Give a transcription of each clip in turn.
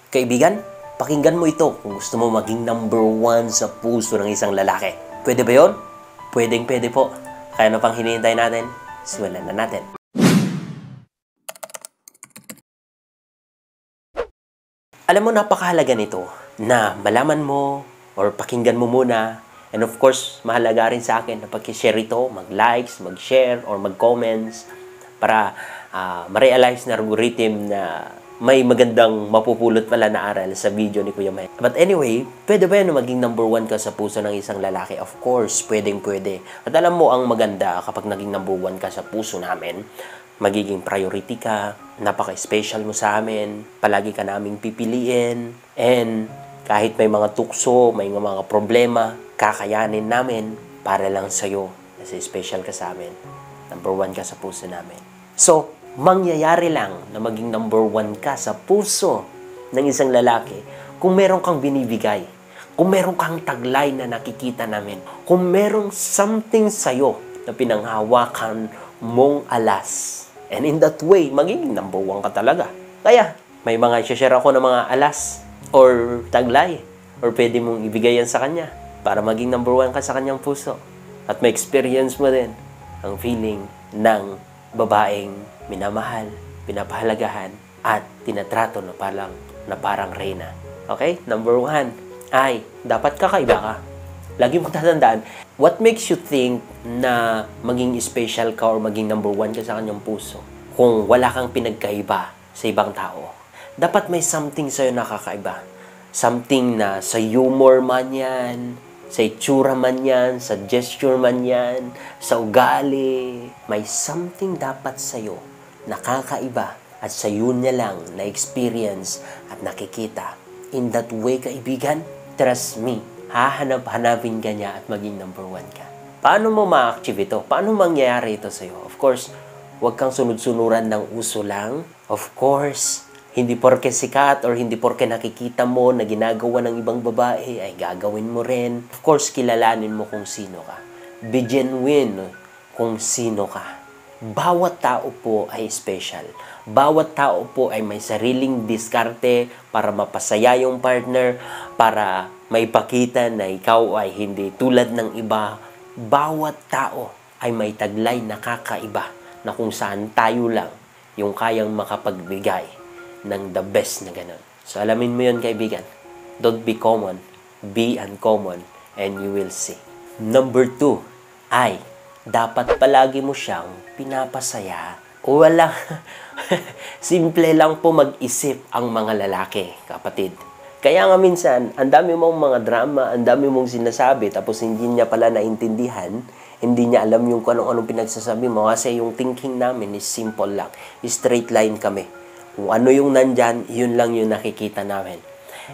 Kaibigan, pakinggan mo ito kung gusto mo maging number one sa puso ng isang lalaki. Pwede ba yun? Pwedeng-pwede po. Kaya ano pang hinihintay natin? Simulan na natin. Alam mo, napakahalaga nito na malaman mo or pakinggan mo muna. And of course, mahalaga rin sa akin na pag-share ito, mag-likes, mag-share, or mag-comments para ma-realize na algorithm na may magandang mapupulot pala na aral sa video ni Kuya Mike. But anyway, pwede ba yan maging number one ka sa puso ng isang lalaki? Of course, pwedeng-pwede. At alam mo, ang maganda kapag naging number one ka sa puso namin, magiging priority ka, napaka-special mo sa amin, palagi ka naming pipiliin, and kahit may mga tukso, may mga problema, kakayanin namin para lang sa'yo kasi special ka sa amin. Number one ka sa puso namin. So, mangyayari lang na maging number one ka sa puso ng isang lalaki kung meron kang binibigay, kung meron kang taglay na nakikita namin, kung merong something sa'yo na pinanghawakan mong alas. And in that way, magiging number one ka talaga. Kaya, may mga i-share ako ng mga alas or taglay or pwede mong ibigay yan sa kanya para maging number one ka sa kanyang puso. At may experience mo din ang feeling ng babaeng minamahal, pinapahalagahan, at tinatrato na parang reyna. Okay? Number one ay dapat kakaiba ka. Lagi mong tatandaan, what makes you think na maging special ka or maging number one ka sa kanyang puso kung wala kang pinagkaiba sa ibang tao? Dapat may something sa'yo nakakaiba. Something na sa humor man yan, sa itsura man yan, sa gesture man yan, sa ugali. May something dapat sa'yo nakakaiba at sa'yo niya lang na-experience at nakikita. In that way, kaibigan, trust me, hahanap-hanapin ka niya at maging number one ka. Paano mo ma-achieve ito? Paano mangyayari ito sa'yo? Of course, huwag kang sunod-sunuran ng uso lang. Of course, hindi porke sikat or hindi porke nakikita mo na ginagawa ng ibang babae ay gagawin mo rin. Of course, kilalanin mo kung sino ka. Be genuine kung sino ka. Bawat tao po ay special. Bawat tao po ay may sariling diskarte para mapasaya yung partner, para maipakita na ikaw ay hindi tulad ng iba. Bawat tao ay may taglay na kakaiba na kung saan tayo lang yung kayang makapagbigay ng the best na ganun. So alamin mo yun, kaibigan. Don't be common, be uncommon, and you will see. Number 2 ay dapat palagi mo siyang pinapasaya. Wala. Simple lang po mag-isip ang mga lalaki, kapatid. Kaya nga minsan, ang dami mong mga drama, ang dami mong sinasabi, tapos hindi niya pala naintindihan, hindi niya alam yung kung anong pinagsasabi mo, kasi yung thinking namin is simple lang. Straight line kami. Kung ano yung nandyan, yun lang yung nakikita namin.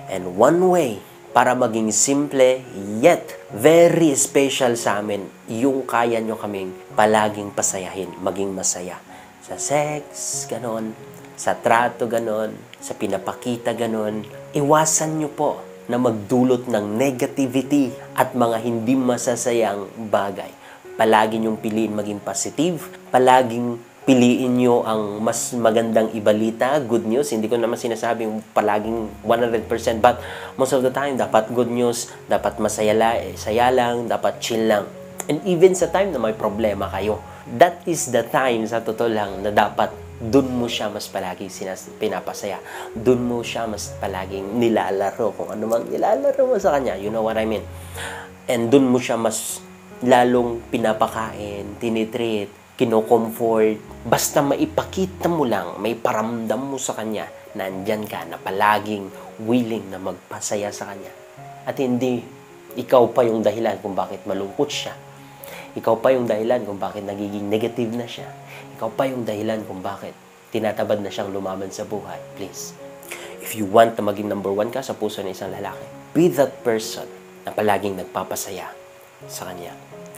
And one way para maging simple, yet very special sa amin, yung kaya nyo kaming palaging pasayahin, maging masaya. Sa sex, ganon. Sa trato, ganon. Sa pinapakita, ganon. Iwasan nyo po na magdulot ng negativity at mga hindi masasayang bagay. Palagi nyong piliin maging positive, palaging piliin nyo ang mas magandang ibalita, good news. Hindi ko naman sinasabing palaging 100%, but most of the time, dapat good news, dapat masaya lang, dapat chill lang. And even sa time na may problema kayo, that is the time, sa totoo lang, na dapat dun mo siya mas palaging pinapasaya. Dun mo siya mas palaging nilalaro, kung ano mang nilalaro mo sa kanya. You know what I mean? And dun mo siya mas lalong pinapakain, tinitreat, kino-comfort, basta maipakita mo lang, may paramdam mo sa kanya, nandyan ka, na palaging willing na magpasaya sa kanya. At hindi ikaw pa yung dahilan kung bakit malungkot siya. Ikaw pa yung dahilan kung bakit nagiging negative na siya. Ikaw pa yung dahilan kung bakit tinatabad na siyang lumaban sa buhay. Please, if you want na maging number one ka sa puso ng isang lalaki, be that person na palaging nagpapasaya sa kanya.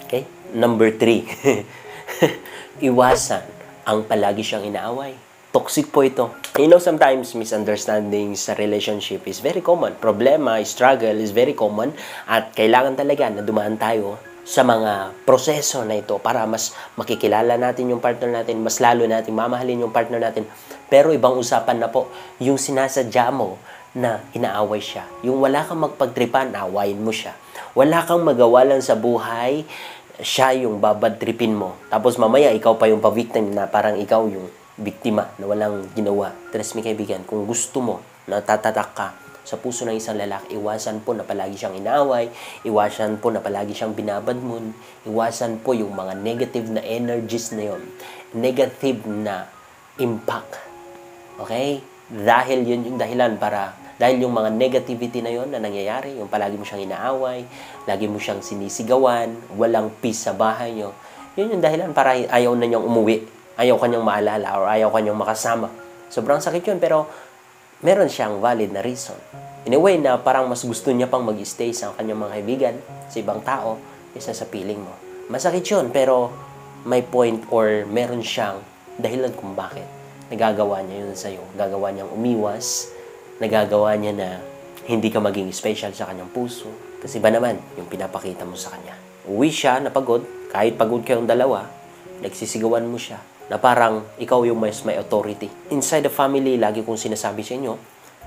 Okay? Number 3. Iwasan ang palagi siyang inaaway. Toxic po ito. You know, sometimes misunderstandings sa relationship is very common. Problema, struggle is very common. At kailangan talaga na dumaan tayo sa mga proseso na ito para mas makikilala natin yung partner natin, mas lalo natin mamahalin yung partner natin. Pero ibang usapan na po, yung sinasadya mo na inaaway siya. Yung wala kang magpagtripan, awayin mo siya. Wala kang magawa lang sa buhay, siya yung babadtripin mo. Tapos mamaya, ikaw pa yung pa-victim na parang ikaw yung biktima na walang ginawa. Trust me kaibigan, kung gusto mo, natatatak ka sa puso ng isang lalaki, iwasan po na palagi siyang inaaway, iwasan po na palagi siyang binabadmon, iwasan po yung mga negative na energies na yon, negative na impact. Okay? Dahil yun yung dahilan dahil yung mga negativity na yon na nangyayari, yung palagi mo siyang inaaway, lagi mo siyang sinisigawan, walang peace sa bahay nyo, yun yung dahilan para ayaw na niyang umuwi, ayaw kanyang maalala, or ayaw kanyang makasama. Sobrang sakit yun, pero meron siyang valid na reason. In a way na parang mas gusto niya pang mag-stay sa kanyang mga kaibigan, sa ibang tao, kaysa sa piling mo. Masakit yun, pero may point or meron siyang dahilan kung bakit nagagawa niya yun sa'yo. Gagawa niyang umiwas, nagagawa niya na hindi ka maging special sa kanyang puso. Kasi ba naman, yung pinapakita mo sa kanya. Uwi siya na pagod, kahit pagod kayong dalawa, nagsisigawan mo siya, na parang ikaw yung mas may authority. Inside the family, lagi kong sinasabi sa inyo,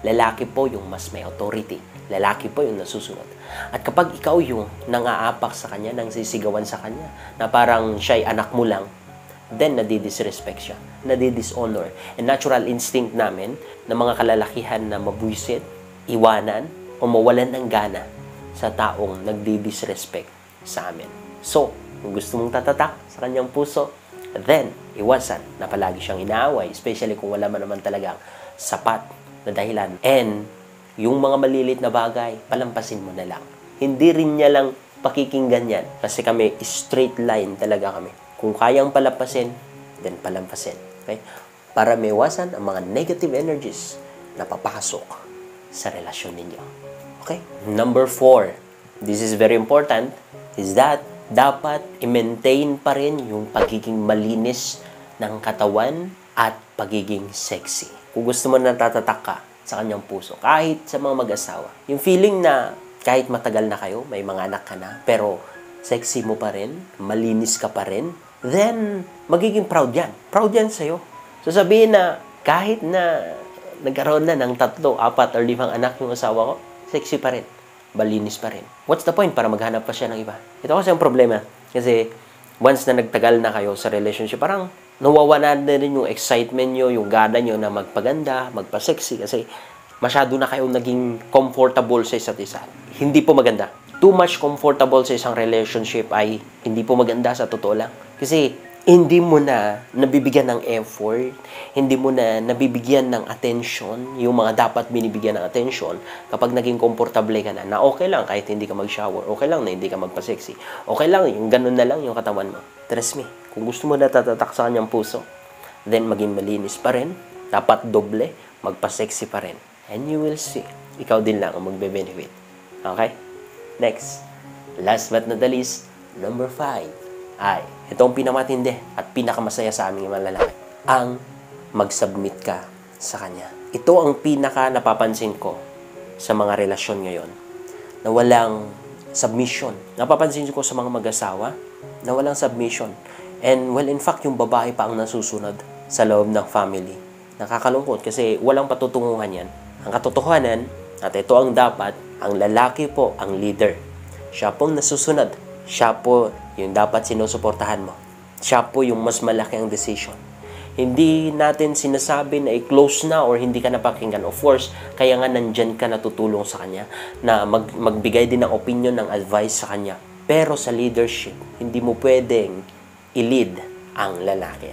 lalaki po yung mas may authority. Lalaki po yung nasusunod. At kapag ikaw yung nang-aapak sa kanya, nang sisigawan sa kanya, na parang siya'y anak mo lang, then nadidisrespect siya, nadidishonor. And natural instinct namin na mga kalalakihan na mabuisit, iwanan, o mawalan ng gana sa taong nagdidisrespect sa amin. So, kung gusto mong tatatak sa kanyang puso, then, iwasan na palagi siyang inaaway, especially kung wala man naman talagang sapat na dahilan. And, yung mga malilit na bagay, palampasin mo na lang. Hindi rin niya lang pakikinggan yan. Kasi kami, straight line talaga kami. Kung kayang palampasin, then palampasin. Okay? Para maiwasan ang mga negative energies na papasok sa relasyon ninyo. Okay? Number 4, this is very important, is that dapat i-maintain pa rin yung pagiging malinis ng katawan at pagiging sexy. Kung gusto mo na natatatak ka sa kanyang puso, kahit sa mga mag-asawa, yung feeling na kahit matagal na kayo, may mga anak ka na, pero sexy mo pa rin, malinis ka pa rin, then magiging proud yan. Proud yan sa'yo. So sabihin na kahit na nagkaroon na ng 3, 4, or 5 anak yung asawa ko, sexy pa rin. Malinis pa rin. What's the point para maghanap pa siya ng iba? Ito kasi ang problema. Kasi once na nagtagal na kayo sa relationship, parang nawawala na rin yung excitement nyo, yung gana nyo na magpaganda, magpa-sexy. Kasi masyado na kayong naging comfortable sa isa't isa. Hindi po maganda. Too much comfortable sa isang relationship ay hindi po maganda sa totoo lang. Kasi hindi mo na nabibigyan ng effort, hindi mo na nabibigyan ng attention, yung mga dapat binibigyan ng attention kapag naging komportable ka na okay lang kahit hindi ka mag-shower, okay lang na hindi ka magpa-sexy, okay lang yung ganun na lang yung katawan mo. Trust me, kung gusto mo na tatatak sa kanyang puso, then maging malinis pa rin, dapat doble, magpa-sexy pa rin. And you will see, ikaw din lang ang magbe-benefit. Okay? Next, last but not the least, number 5 ay, ito ang pinakamatindi at pinakamasaya sa aming mga lalaki. Ang mag-submit ka sa kanya. Ito ang pinaka napapansin ko sa mga relasyon ngayon na walang submission. Napapansin ko sa mga mag-asawa na walang submission. And well, in fact, yung babae pa ang nasusunod sa loob ng family. Nakakalungkot kasi walang patutunguhan yan. Ang katotohanan, at ito ang dapat, ang lalaki po ang leader. Siya pong nasusunod. Siya po yung dapat sinusuportahan mo. Siya po yung mas malaki ang decision. Hindi natin sinasabi na i-close na or hindi ka napakinggan. Of course, kaya nga nandyan ka natutulong sa kanya na magbigay din ng opinion, ng advice sa kanya. Pero sa leadership, hindi mo pwedeng i-lead ang lalaki.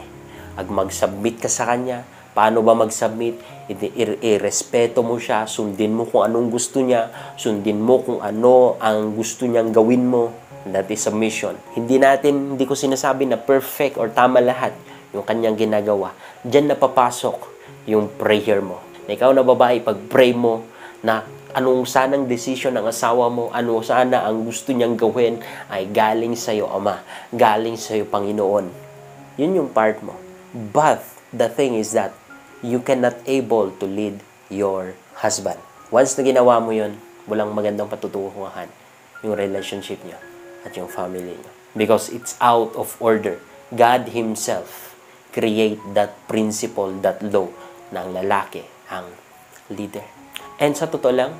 Ag mag-submit ka sa kanya. Paano ba mag-submit? I-respeto mo siya, sundin mo kung anong gusto niya, sundin mo kung ano ang gusto niyang gawin mo. That is submission. Hindi ko sinasabi na perfect or tama lahat yung kanyang ginagawa. Diyan napapasok yung prayer mo. Na ikaw na babae, pag-pray mo na anong sanang decision ng asawa mo, ano sana ang gusto niyang gawin ay galing sa'yo, Ama. Galing sa'yo, Panginoon. Yun yung part mo. But the thing is that you cannot able to lead your husband. Once na ginawa mo yun, walang magandang patutunguhan yung relationship niyo at yung family niyo. Because it's out of order. God Himself create that principle, that law, na ang lalaki ang leader. And sa totoo lang,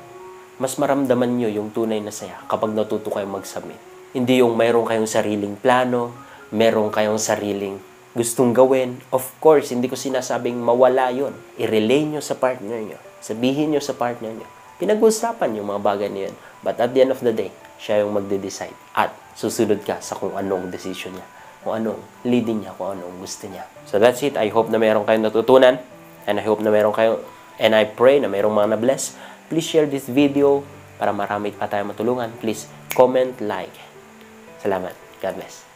mas maramdaman nyo yung tunay na saya kapag natuto kayong mag-submit. Hindi yung mayroon kayong sariling plano, mayroon kayong sariling gustong gawin. Of course, hindi ko sinasabing mawala yun. I-relay nyo sa partner nyo. Sabihin nyo sa partner nyo. Pinag-usapan yung mga bagay na yun. But at the end of the day, siya yung magde-decide. At susunod ka sa kung anong decision niya. Kung anong leading niya, kung anong gusto niya. So that's it. I hope na meron kayong natutunan. And I hope na meron kayong, and I pray na merong mga na-bless. Please share this video para marami pa tayong matulungan. Please comment, like. Salamat. God bless.